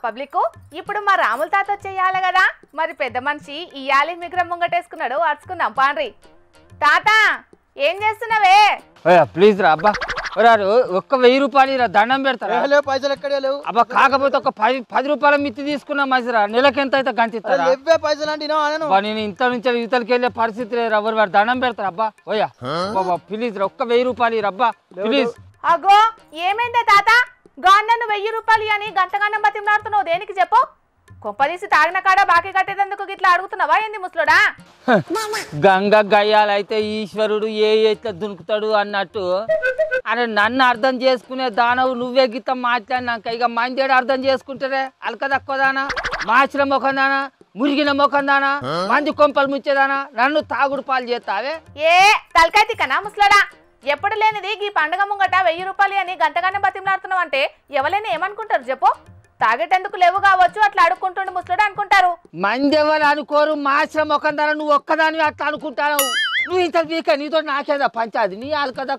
Public ఇప్పుడు మా రాముల తాత వచ్చేయాలి కదా, మరి పెద్ద మనిషి ఇయాలి మిగ్రం ముంగటేసుకున్నాడు, అరుచుకుందాం పాండ్రి. తాత ఏం చేస్తున్నావే? ప్లీజ్ రా అబ్బా, ఒక్క 1000 రూపాయలు దండం పెడతారా? పైసలు ఎక్కడే లేవు అబ్బా, కాకపోతే ఒక 10 రూపాయల మిత్తి తీసుకున్నా మంచిరా, నెలకి ఎంత అయితే గంటిస్తారా? పైసలు అంటే నేను ఇంత నుంచి యువతలకి వెళ్ళే పరిస్థితి లేదు, ఎవరు వాడు దండం పెడతారు. అబ్బా ఓయా ప్లీజ్ రా, ఒక్క 1000 రూపాయలు రబ్బా ప్లీజ్. అగో ఏమైందే తాత, గాన్నను 1000 రూపాయలు అని గంటగన్నం బతిమలాడుతున్నావు, దేనికి చెప్పు? కొంపదీసి తాగిన కాడ బాకీ కట్టేందుకు గిట్లా అడుగుతున్నావా ఏంది ముసలోడా? గంగ గయ్యాలైతే ఈశ్వరుడు ఏ ఎట్లా దునుకుతాడు అన్నట్టు, అరే నన్ను అర్థం చేసుకునే దానవు నువ్వే గీత మాట్లాడినాక ఇక మందేడు అర్థం చేసుకుంటారే. అలక తక్కువదానా, మాచిన ముఖం దానా, మురిగిన ముఖం దానా, మంది కొంపలు ముచ్చేదానా, నన్ను తాగుడు పాలు చేస్తావే. ఏ తలకాయ తిక్కనా ముసలోడా? ఎప్పుడు లేనిది ఈ పండుగ ముంగట 1000 రూపాయలు అని గంటగానే బతిమలాడుతున్నావు అంటే ఎవరైనా ఏమనుకుంటారు చెప్పు? తాగేటందుకు లేవు కావచ్చు, అట్లా అడుక్కుంటుండే ముసలోడు అనుకుంటారు. మంది ఎవరు అనుకోరు, మాసిన ముఖం దానా, నువ్వు ఒక్కదాని అట్లా అనుకుంటావు. నువ్వు ఇంత వీక, నీతో నాకేదా పంచాది, నీ అలకదా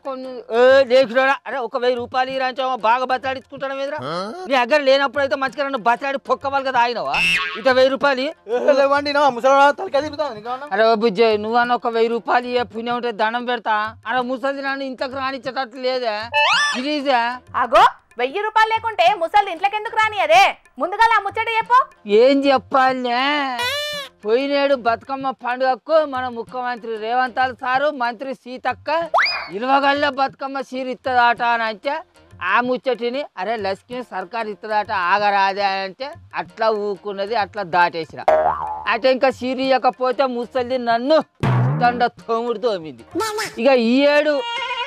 లేకురా. అరే ఒక 1000 రూపాయలు ఇరాంచో బాగా బతలాడించుకుంటాను ఎదురా. నీ దగ్గర లేనప్పుడు అయితే మంచిగా నన్ను బతలాడి పొక్కవాలి కదా ఆయనవా. ఇంత 1000 రూపాయలు అరే బుజ్జయ్, నువ్వన్న ఒక 1000 రూపాయలు పుణ్యం ఉంటే దండం పెడతా. అరే ముసలి నన్ను ఇంతకు రానిచ్చేటట్లు లేదే ప్లీజా. అగో 1000 రూపాయలు లేకుంటే ముసలి ఇంట్లోకి ఎందుకు రాని? అదే ముందుగా ఆ ముచ్చట చెప్పు. ఏం చెప్పాలనే, పోయినేడు బతుకమ్మ పండుగకు మన ముఖ్యమంత్రి రేవంత్ సారు మంత్రి సీతక్క ఇలువగల్ల బతుకమ్మ సీరు ఇస్తుందట అని అంటే ఆ ముచ్చటిని అరే లక్ష్మి సర్కార్ ఇస్తుందట ఆగరాదే అంటే అట్లా ఊకున్నది, అట్లా దాటేసిరా. అంటే ఇంకా సీరు ఇవ్వకపోతే ముసలిది నన్ను దండ తోముడు తోమింది. ఇక ఈ ఏడు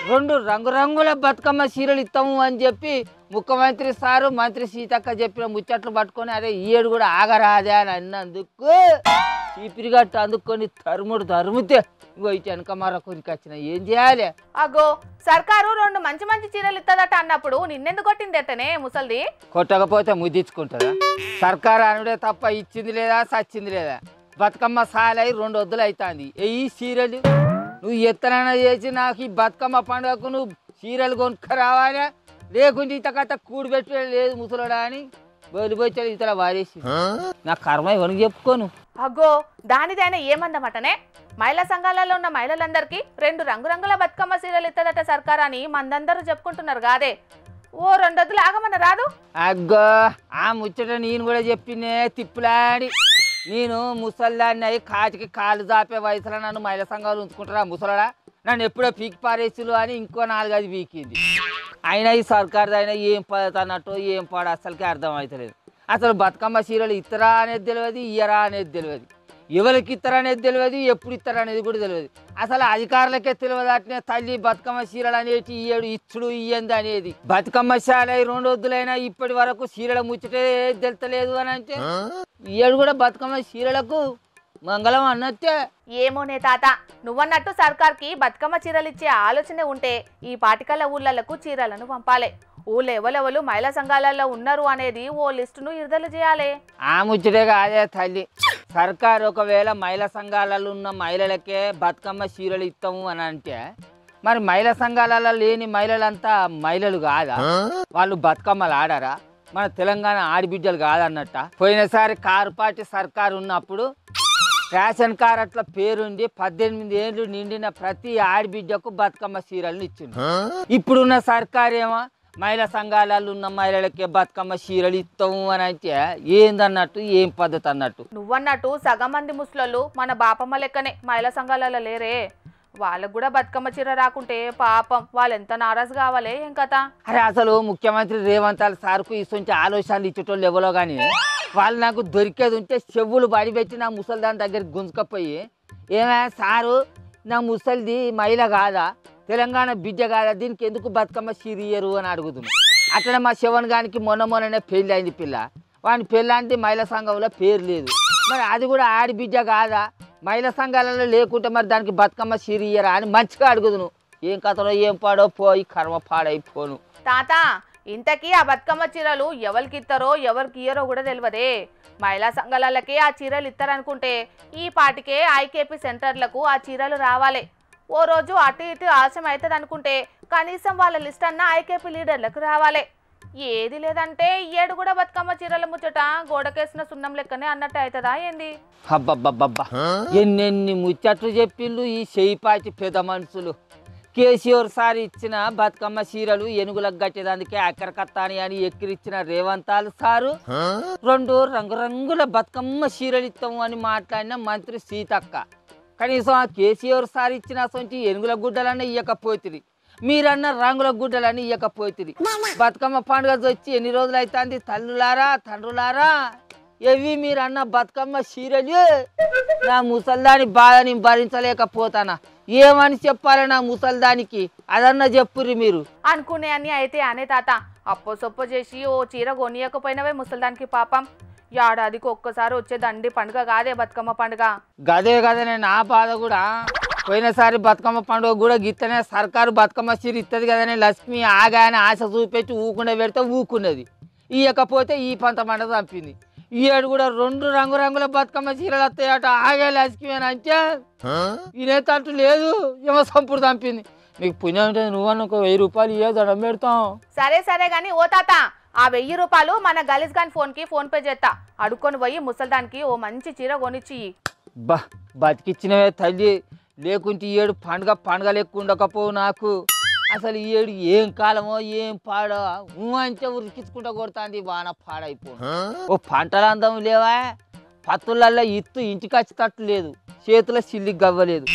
2 రంగురంగుల బతుకమ్మ చీరలు ఇస్తాము అని చెప్పి ముఖ్యమంత్రి సారు మంత్రి సీతక్క చెప్పిన ముచ్చట్లు పట్టుకొని అరే ఈ ఏడు కూడా ఆగరాదే అని అన్నందుకు చీపిరిగట్టు అందుకొని తరుముతే ఇంకో ఇటు వెనక మర కొరికొచ్చిన ఏం చేయాలి? అగో సర్కారు 2 మంచి మంచి చీరలు ఇస్తుందట అన్నప్పుడు నిన్నెందుకు కొట్టిందటనే ముసలిది? కొట్టకపోతే ముద్దించుకుంటుందా? సర్కారు అనుడే తప్ప ఇచ్చింది లేదా సచ్చింది లేదా? బతుకమ్మ సాలై 2 వద్దులు అవుతుంది. ఈ చీరలు నువ్వు ఎత్తనైనా చేసి నాకు ఈ బతుకమ్మ పండుగకు నువ్వు చీరలు కొనుక్క రావాలా, లేకుంటే ఇంత కథ కూడిపెట్టే లేదు ముసలోడా అని బలిపోయి ఇతర వారేసి నా కర్మ ఎవరికి చెప్పుకోను. అగో దానిదైనా ఏమందమటనే, మహిళా సంఘాలలో ఉన్న మహిళలందరికీ 2 రంగురంగుల బతుకమ్మ చీరలు ఇస్తుందట సర్కార్ అని మందందరూ చెప్పుకుంటున్నారు కాదే. ఓ 2 వద్దులు ఆగమన్న రాదు? అగ్గో ఆ ముచ్చట నేను కూడా చెప్పినే తిప్పులాడి. నేను ముసల్దాన్ని అయి కాటికి కాలు జాపే వయసులో నన్ను మహిళా సంఘాలు ఉంచుకుంటారా ముసలాడా? నన్ను ఎప్పుడో పీకి పారేసులు అని ఇంకో 4-5 పీకింది. అయినా ఈ సర్కారు అయినా ఏం పద్ధతి అన్నట్టు ఏం పాడు అసలుకే అర్థం అవుతలేదు. అసలు బతుకమ్మ చీరలు ఇత్తరా అనేది తెలియదు, ఇయ్యరా అనేది తెలియదు, ఎవరికి ఇత్తరా అనేది తెలియదు, ఎప్పుడు ఇత్తరా అనేది కూడా తెలియదు. అసలు అధికారులకే తెలియదు. అట్నే తల్లి బతుకమ్మ చీరలు అనేటి ఈయడు ఇచ్చుడు ఇయ్యంది అనేది. బతుకమ్మ శాల 2 వద్దులైనా ఇప్పటి వరకు చీరల ముచ్చటే తెలుతలేదు అని అంటే ఈయడు కూడా బతుకమ్మ చీరలకు మంగళం అన్నట్టే. ఏమోనే తాత, నువ్వన్నట్టు సర్కార్కి బతుకమ్మ చీరలు ఇచ్చే ఆలోచన ఉంటే ఈ పాటికల్ల ఊళ్ళకు చీరలను పంపాలి. ఊళ్ళో ఎవరెవరు మహిళా సంఘాలలో ఉన్నారు అనేది ఓ లిస్టును విడుదల చేయాలి. ఆ ముచ్చటే కాదే తల్లి, సర్కారు ఒకవేళ మహిళా సంఘాలలో ఉన్న మహిళలకే బతుకమ్మ చీరలు ఇస్తాము అని అంటే మరి మహిళా సంఘాలలో లేని మహిళలంతా మహిళలు కాదా? వాళ్ళు బతుకమ్మలు ఆడారా? మన తెలంగాణ ఆడిబిడ్డలు కాదన్నట్ట. పోయినసారి కారు పార్టీ సర్కారు ఉన్నప్పుడు రేషన్ కార్ అట్లా పేరుండి 18 ఏళ్ళు నిండిన ప్రతి ఆడిబిడ్డకు బతుకమ్మ చీరలను ఇచ్చింది. ఇప్పుడున్న సర్కారు ఏమో మహిళా సంఘాలలో ఉన్న మహిళలకే బతుకమ్మ చీరలు ఇస్తాము అని అంటే ఏందన్నట్టు, ఏం పద్ధతి అన్నట్టు. నువ్వన్నట్టు సగం మంది ముసలోళ్ళు మన బాపమ్మ లెక్కనే మహిళా సంఘాలలో లేరే. వాళ్ళకు కూడా బతుకమ్మ చీర రాకుంటే పాపం వాళ్ళు ఎంత నారాజు కావాలి ఏం కథ. అరే అసలు ముఖ్యమంత్రి రేవంత్ సార్కు ఇటువంటి ఆలోచనలు ఇచ్చేటోళ్ళు ఎవరో కానీ వాళ్ళు నాకు దొరికేది ఉంటే చెవులు బడిపెట్టి నా ముసలిదాని దగ్గరికి గుంజుకపోయి ఏమే సారు నా ముసలిది మహిళ కాదా, తెలంగాణ బిడ్డ కాదా, దీనికి ఎందుకు బతుకమ్మ చీరియరు అని అడుగుతుంది. అట్లనే మా శివన్ గానికి మొన్ననే పెళ్ళి అయింది పిల్ల, వాని పెళ్ళంటే మహిళా సంఘంలో పేరు లేదు. మరి అది కూడా ఆడిబిడ్డ కాదా, మహిళా సంఘాలలో లేకుంటే మరి దానికి బతుకమ్మ చీరియరా అని మంచిగా అడుగుదును. ఏం కథలో ఏం పాడో పోయి కర్మ పాడైపోను. తాత ఇంతకీ ఆ బతుకమ్మ చీరలు ఎవరికి ఇస్తారో ఎవరికి ఇయ్యరో కూడా తెలియదే. మహిళా సంఘాలకే ఆ చీరలు ఇస్తారనుకుంటే ఈ పాటికే ఐకేపీ సెంటర్లకు ఆ చీరలు రావాలి. ఓ రోజు అటు ఇటు ఆలస్యం అవుతుంది అనుకుంటే కనీసం వాళ్ళ లిస్ట్ అన్న ఐకేపీ లీడర్లకు రావాలి. ఏది లేదంటే ఈ ఏడు కూడా బతుకమ్మ చీరల ముచ్చట గోడకేసిన సున్నం లెక్కనే అన్నట్టు అవుతుందా ఏంది? అబ్బబ్బబ్బబ్బా ఎన్నెన్ని ముచ్చట్లు చెప్పిండ్రు ఈ చేయిపాచి పెద్ద మనుషులు. కేసీఆర్ సార్ ఇచ్చిన బతుకమ్మ చీరలు ఎనుగులకు గట్టేదానికే అక్కరకత్తాని అని ఎక్కిరిచ్చిన రేవంతాలు సారు 2 రంగురంగుల బతుకమ్మ చీరలు ఇస్తాము అని మాట్లాడిన మంత్రి సీతక్క. కనీసం ఆ కేసీఆర్ సార్ ఇచ్చిన సొంటి ఎనుగుల గుడ్డలన్నీ ఇయ్యకపోతుంది, మీరన్న రంగుల గుడ్డలని ఇయ్యకపోతుంది. బతుకమ్మ పండుగ వచ్చి ఎన్ని రోజులు అవుతుంది తల్లులారా తండ్రులారా, ఎవి మీరన్న బతుకమ్మ చీరలు? నా ముసల్దాని బాధని భరించలేకపోతానా, ఏమని చెప్పాలి నా ముసల్దానికి, అదన్న చెప్పుర్రి మీరు. అనుకునే అన్ని అయితే అనే తాత, అప్పో సొప్పో చేసి ఓ చీర కొనియకపోయినవే ముసల్దానికి పాపం. ఏడాదికి ఒక్కసారి వచ్చే దండి పండుగ కాదే బతుకమ్మ పండుగ. గదే నా బాధ కూడా. పోయినసారి బతుకమ్మ పండుగ కూడా గిత్తనే సర్కారు బతుకమ్మ చీర ఇస్తుంది కదనే లక్ష్మి ఆగానే ఆశ చూపెట్టి ఊకుండా పెడితే ఊకున్నది, ఇయ్యకపోతే ఈ పంత మంట చంపింది. ఈ ఏడు కూడా 2 రంగురంగుల బతుకమ్మ చీరలు వస్తాయట, ఆగే లక్ష్మి అని అంటే ఇనేతట్టు లేదు, ఏమో సంపుడు చంపింది. మీకు పుణ్యం ఉంటుంది, నువ్వన్న ఒక 1000 రూపాయలు ఇయ్యే దండం పెడతాం. సరే గాని ఓ తాత, ఆ 1000 రూపాయలు మన గలీజ్ గాని ఫోన్కి ఫోన్ పే చేస్తా, అడుక్కొని పోయి ముసల్దానికి ఓ మంచి చీర కొనిచ్చి. బతికిచ్చినవే తల్లి, లేకుంటే ఈ ఏడు పండుగ లెక్క ఉండకపోవు నాకు. అసలు ఈ ఏడు ఏం కాలమో ఏం పాడో అంటే ఉరికించుకుంటా కొడుతుంది, వాన పాడైపో. ఓ పంటల అందం లేవా, పత్తులల్లో ఇంటికి వచ్చేటట్టు లేదు, చేతుల సిల్లికి గవ్వలేదు.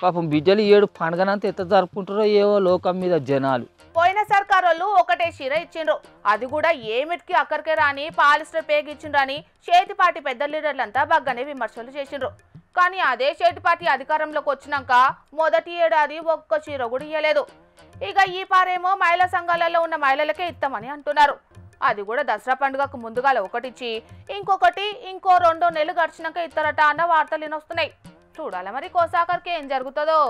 పాపం బిడ్డలు ఏడు పండుగనంతా ఎంత జరుపుకుంటారో ఏవో లోకం మీద జనాలు. పోయిన సర్కారు వాళ్ళు ఒకటే చీర ఇచ్చిండ్రు, అది కూడా ఏమిటికి అక్కడికే రాని పాలిస్టర్ పేగి ఇచ్చిండ్రు అని చేతిపాటి పెద్ద లీడర్లంతా బగ్గనే విమర్శలు చేసిండ్రు. కానీ అదే చేతిపాటి అధికారంలోకి వచ్చినాక మొదటి ఏడాది ఒక్క చీర కూడా ఇయ్యలేదు. ఇక ఈ పారేమో మహిళా సంఘాలలో ఉన్న మహిళలకే ఇస్తామని అంటున్నారు. అది కూడా దసరా పండుగకు ముందుగాల ఒకటిచ్చి ఇంకొకటి ఇంకో 2 నెలలు గడిచినాక ఇస్తారట అన్న వార్తలు వినొస్తున్నాయి. చూడాలి మరి కోసాకర్కి ఏం జరుగుతుందో.